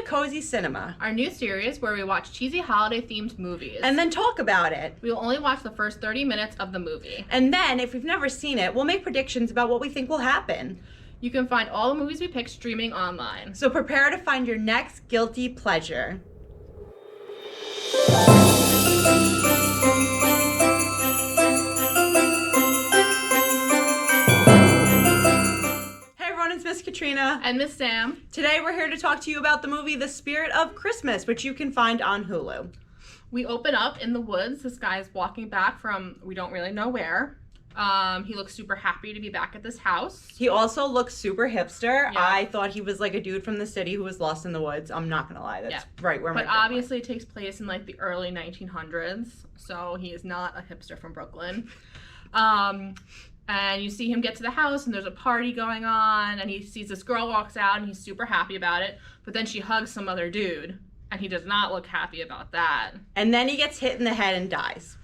Cozy Cinema, our new series where we watch cheesy holiday-themed movies. and then talk about it. We will only watch the first 30 minutes of the movie. And then, if we've never seen it, we'll make predictions about what we think will happen. You can find all the movies we pick streaming online. So prepare to find your next guilty pleasure. It's Miss Katrina. And Miss Sam. Today we're here to talk to you about the movie The Spirit of Christmas, which you can find on Hulu. We open up in the woods. This guy's walking back from we don't really know where. He looks super happy to be back at this house. He also looks super hipster. Yeah. I thought he was like a dude from the city who was lost in the woods. I'm not gonna lie, that's right where my But obviously it takes place in like the early 1900s, so he is not a hipster from Brooklyn. And you see him get to the house, and there's a party going on, and he sees this girl walks out, and he's super happy about it. But then she hugs some other dude, and he does not look happy about that. And then he gets hit in the head and dies.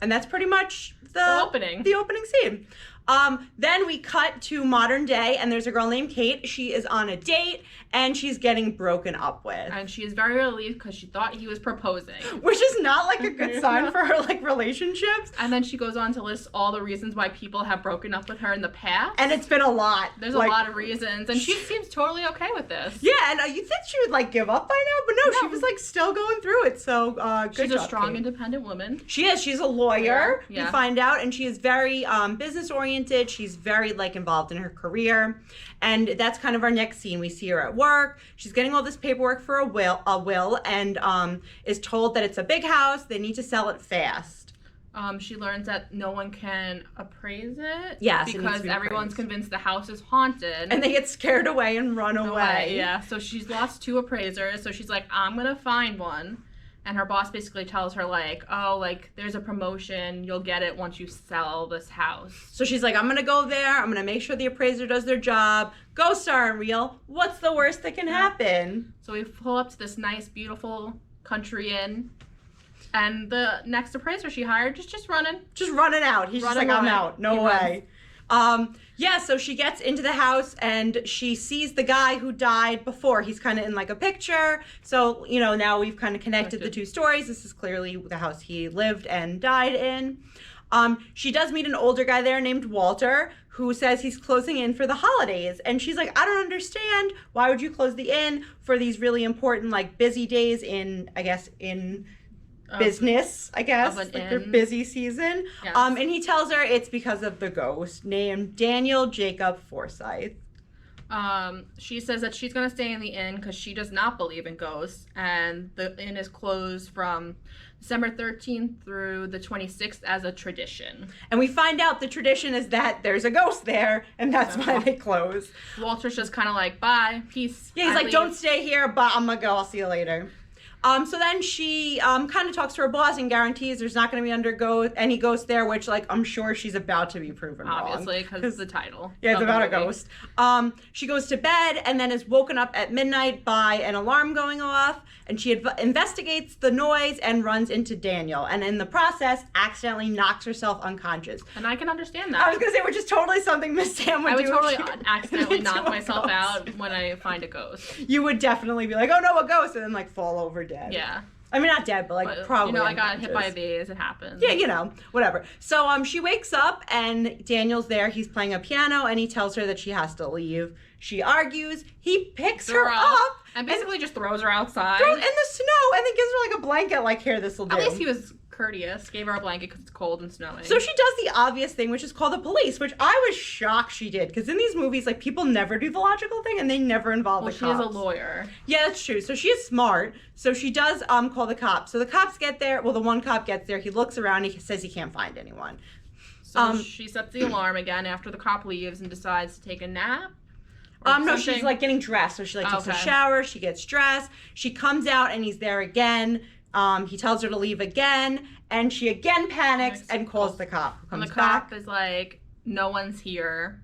And that's pretty much the opening scene. Then we cut to modern day, and there's a girl named Kate. She is on a date, and she's getting broken up with. And she is very relieved because she thought he was proposing. Which is not like a good sign for her like relationships. And then she goes on to list all the reasons why people have broken up with her in the past. And it's been a lot. There's like, a lot of reasons. And she seems totally okay with this. Yeah, and you think she would like give up by now, but no, she was like still going through it. So good She's job, a strong, Kate. Independent woman. She is. She's a lawyer. Yeah. You find out, and she is very business oriented. She's very like involved in her career, and that's kind of our next scene. We see her at work. She's getting all this paperwork for a will, and is told that it's a big house. They need to sell it fast. She learns that no one can appraise it. Yes, because everyone's convinced the house is haunted. And they get scared away and run away. Yeah, so she's lost 2 appraisers. So she's like, I'm going to find one. And her boss basically tells her, like, oh, like, there's a promotion. You'll get it once you sell this house. So she's like, I'm going to go there. I'm going to make sure the appraiser does their job. Go star and reel. What's the worst that can happen? So we pull up to this nice, beautiful country inn. And the next appraiser she hired is just running. Just running out. He's just like, I'm out. No way. Yeah, so she gets into the house and she sees the guy who died before. He's kind of in like a picture. So, you know, now we've kind of connected the two stories. This is clearly the house he lived and died in. She does meet an older guy there named Walter who says he's closing in for the holidays. And she's like, I don't understand. Why would you close the inn for these really important, like, busy days in, I guess, in business, I guess, like their busy season. Yes. And he tells her it's because of the ghost named Daniel Jacob Forsyth. She says that she's going to stay in the inn because she does not believe in ghosts, and the inn is closed from December 13th through the 26th as a tradition. And we find out the tradition is that there's a ghost there, and that's why they close. Walter's just kind of like, bye, peace. Yeah, he's like, don't stay here, but I'm going to go. I'll see you later. So then she kind of talks to her boss and guarantees there's not going to be any ghost there, which, like, I'm sure she's about to be proven wrong. Obviously, because it's the title. Yeah, it's about a ghost. She goes to bed and then is woken up at midnight by an alarm going off, and she investigates the noise and runs into Daniel, and in the process, accidentally knocks herself unconscious. And I can understand that. I was going to say, which is totally something Miss Sam would do. I would totally accidentally knock myself out when I find a ghost. You would definitely be like, oh no, a ghost, and then like fall over dead. Yeah. I mean, not dead, but like probably. You know, I got hit by a bee as it happens. Yeah, you know, whatever. So she wakes up and Daniel's there. He's playing a piano and he tells her that she has to leave. She argues. He picks her up and basically just throws her outside. Throws in the snow and then gives her like a blanket, like, here, this will do. At least he was courteous, gave her a blanket because it's cold and snowing. So she does the obvious thing, which is call the police, which I was shocked she did, because in these movies, like, people never do the logical thing and they never involve the cops. Well, she is a lawyer. Yeah, that's true. So she is smart. So she does call the cops. So the cops get there. Well, the one cop gets there. He looks around. He says he can't find anyone. So she sets the alarm again after the cop leaves and decides to take a nap. No, she's like getting dressed. So she like takes a shower. She gets dressed. She comes out and he's there again. He tells her to leave again, and she again panics and calls the cop. Who comes and the cop is like, no one's here.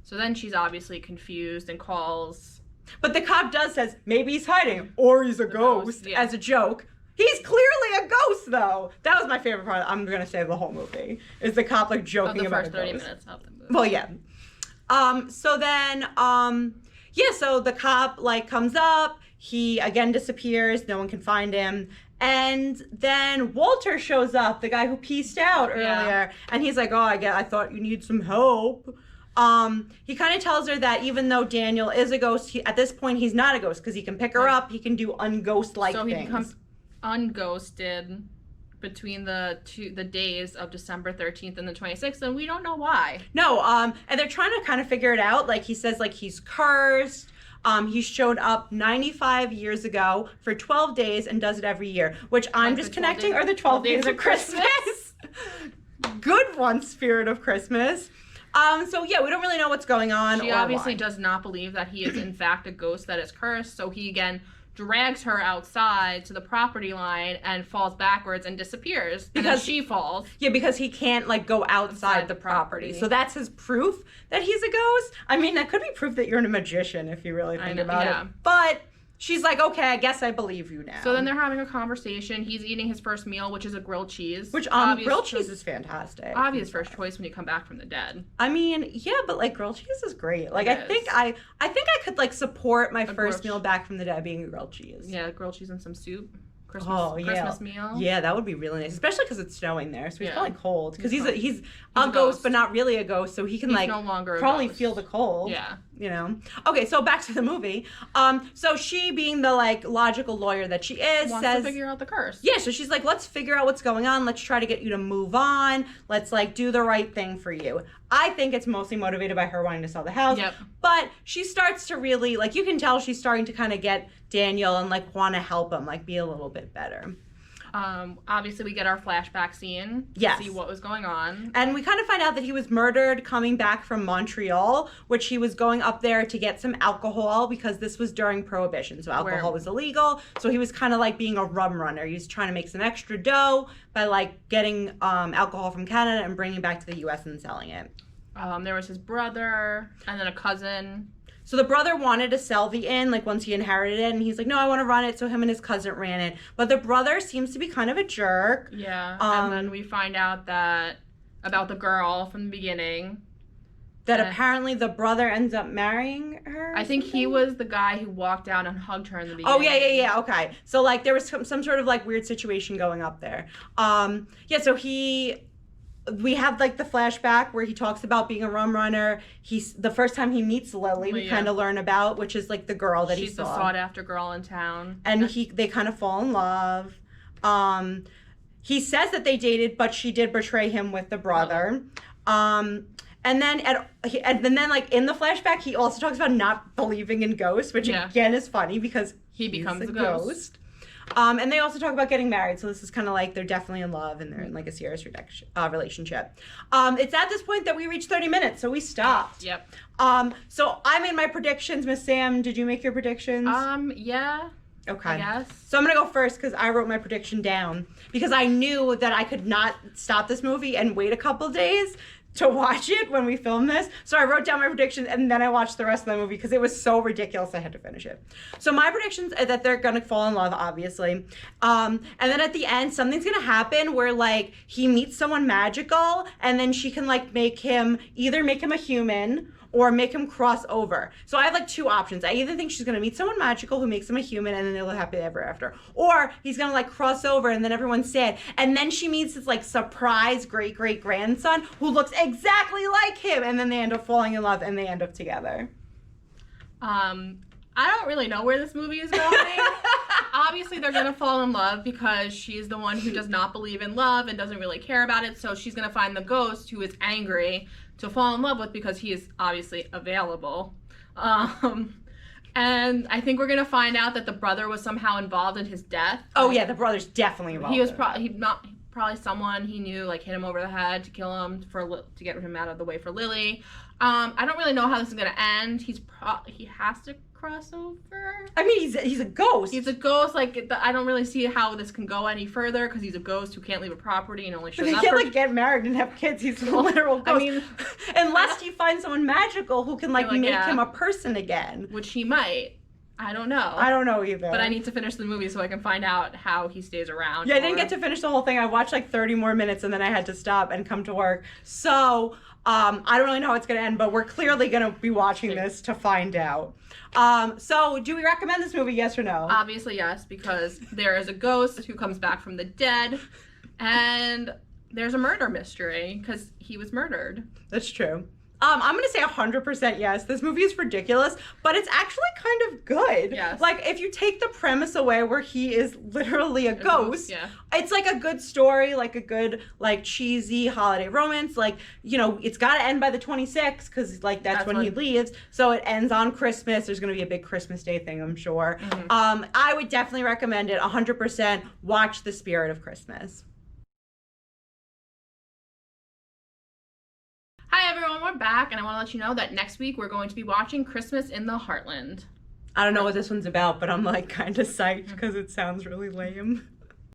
So then she's obviously confused and calls. But the cop says, maybe he's hiding, or he's a ghost, as a joke. He's clearly a ghost, though. That was my favorite part, I'm going to say, the whole movie, is the cop, like, joking about the first 30 minutes of the movie. Well, yeah. So then, so the cop, like, comes up. He again disappears. No one can find him. And then Walter shows up, the guy who pieced out earlier. And he's like, I thought you need some help. He kind of tells her that even though Daniel is a ghost, at this point he's not a ghost because he can pick her up. He can do unghost-like things. So he becomes unghosted between the days of December 13th and the 26th, and we don't know why. No, and they're trying to kind of figure it out. Like, he says, like, he's cursed. He showed up 95 years ago for 12 days and does it every year, which I'm just connecting are the 12 days of Christmas. Good one, spirit of Christmas. So yeah, we don't really know what's going on. She obviously does not believe that he is in fact a ghost that is cursed, so he again drags her outside to the property line and falls backwards and disappears because she falls. Yeah, because he can't like go outside the property. So that's his proof that he's a ghost. I mean, that could be proof that you're a magician if you really think about it. But she's like, okay, I guess I believe you now. So then they're having a conversation. He's eating his first meal, which is a grilled cheese. Which grilled cheese is fantastic. Obvious first choice when you come back from the dead. I mean, yeah, but like grilled cheese is great. Like I think I could like support my first meal back from the dead being a grilled cheese. Yeah, grilled cheese and some soup. Christmas meal. Yeah, that would be really nice, especially because it's snowing there, so he's probably cold. Because he's a ghost, but not really a ghost, so he can like no longer probably feel the cold. Yeah, you know. Okay, so back to the movie. So she, being the like logical lawyer that she is, wants to figure out the curse. Yeah, so she's like, let's figure out what's going on. Let's try to get you to move on. Let's like do the right thing for you. I think it's mostly motivated by her wanting to sell the house. Yep. But she starts to really, like, you can tell she's starting to kind of get Daniel and, like, want to help him, like, be a little bit better. Obviously, we get our flashback scene to see what was going on. And we kind of find out that he was murdered coming back from Montreal, which he was going up there to get some alcohol because this was during Prohibition. So alcohol was illegal. So he was kind of like being a rum runner. He was trying to make some extra dough by like getting alcohol from Canada and bringing it back to the U.S. and selling it. There was his brother and then a cousin. So the brother wanted to sell the inn, like, once he inherited it, and he's like, no, I want to run it, so him and his cousin ran it. But the brother seems to be kind of a jerk. Yeah, and then we find out that, about the girl from the beginning. That apparently the brother ends up marrying her? I think he was the guy who walked out and hugged her in the beginning. Oh, yeah, okay. So, like, there was some sort of, like, weird situation going up there. So we have like the flashback where he talks about being a rum runner. He's the first time he meets Lily, we kind of learn about, which is like the girl that he saw. She's the sought after girl in town. And they kind of fall in love. He says that they dated, but she did betray him with the brother. And then like in the flashback, he also talks about not believing in ghosts, which again is funny because he becomes a ghost. And they also talk about getting married, so this is kind of like they're definitely in love and they're in like a serious relationship. It's at this point that we reach 30 minutes, so we stopped. Yep. So I made my predictions. Miss Sam, did you make your predictions? Yeah. Okay. I guess. So I'm gonna go first because I wrote my prediction down because I knew that I could not stop this movie and wait a couple days to watch it when we filmed this. So I wrote down my predictions and then I watched the rest of the movie because it was so ridiculous I had to finish it. So my predictions are that they're gonna fall in love, obviously. And then at the end, something's gonna happen where like he meets someone magical and then she can like either make him a human or make him cross over. So I have like two options. I either think she's gonna meet someone magical who makes him a human and then they'll live happily ever after. Or he's gonna like cross over and then everyone's sad. And then she meets his like surprise great-great-grandson who looks exactly like him. And then they end up falling in love and they end up together. I don't really know where this movie is going. Obviously, they're going to fall in love because she's the one who does not believe in love and doesn't really care about it. So she's going to find the ghost who is angry to fall in love with because he is obviously available. And I think we're going to find out that the brother was somehow involved in his death. Oh, yeah, the brother's definitely involved. He was probably someone he knew, like, hit him over the head to kill him to get him out of the way for Lily. I don't really know how this is going to end. He has to cross over. I mean, he's a ghost. He's a ghost. Like, I don't really see how this can go any further because he's a ghost who can't leave a property and only shows up. He can't like get married and have kids. He's a literal ghost. I mean, unless he finds someone magical who can like make him a person again, which he might. I don't know. I don't know either. But I need to finish the movie so I can find out how he stays around. Yeah, I didn't get to finish the whole thing. I watched like 30 more minutes and then I had to stop and come to work. So I don't really know how it's going to end, but we're clearly going to be watching this to find out. So do we recommend this movie, yes or no? Obviously, yes, because there is a ghost who comes back from the dead, and there's a murder mystery because he was murdered. That's true. I'm going to say 100% yes. This movie is ridiculous, but it's actually kind of good. Yes. Like, if you take the premise away where he is literally a ghost, yeah. It's like a good story, like a good, like, cheesy holiday romance. Like, you know, it's got to end by the 26th because, like, that's when he leaves. So it ends on Christmas. There's going to be a big Christmas Day thing, I'm sure. Mm-hmm. I would definitely recommend it 100%. Watch The Spirit of Christmas. Hi everyone, we're back, and I want to let you know that next week we're going to be watching Christmas in the Heartland. I don't know what this one's about, but I'm like kind of psyched because it sounds really lame.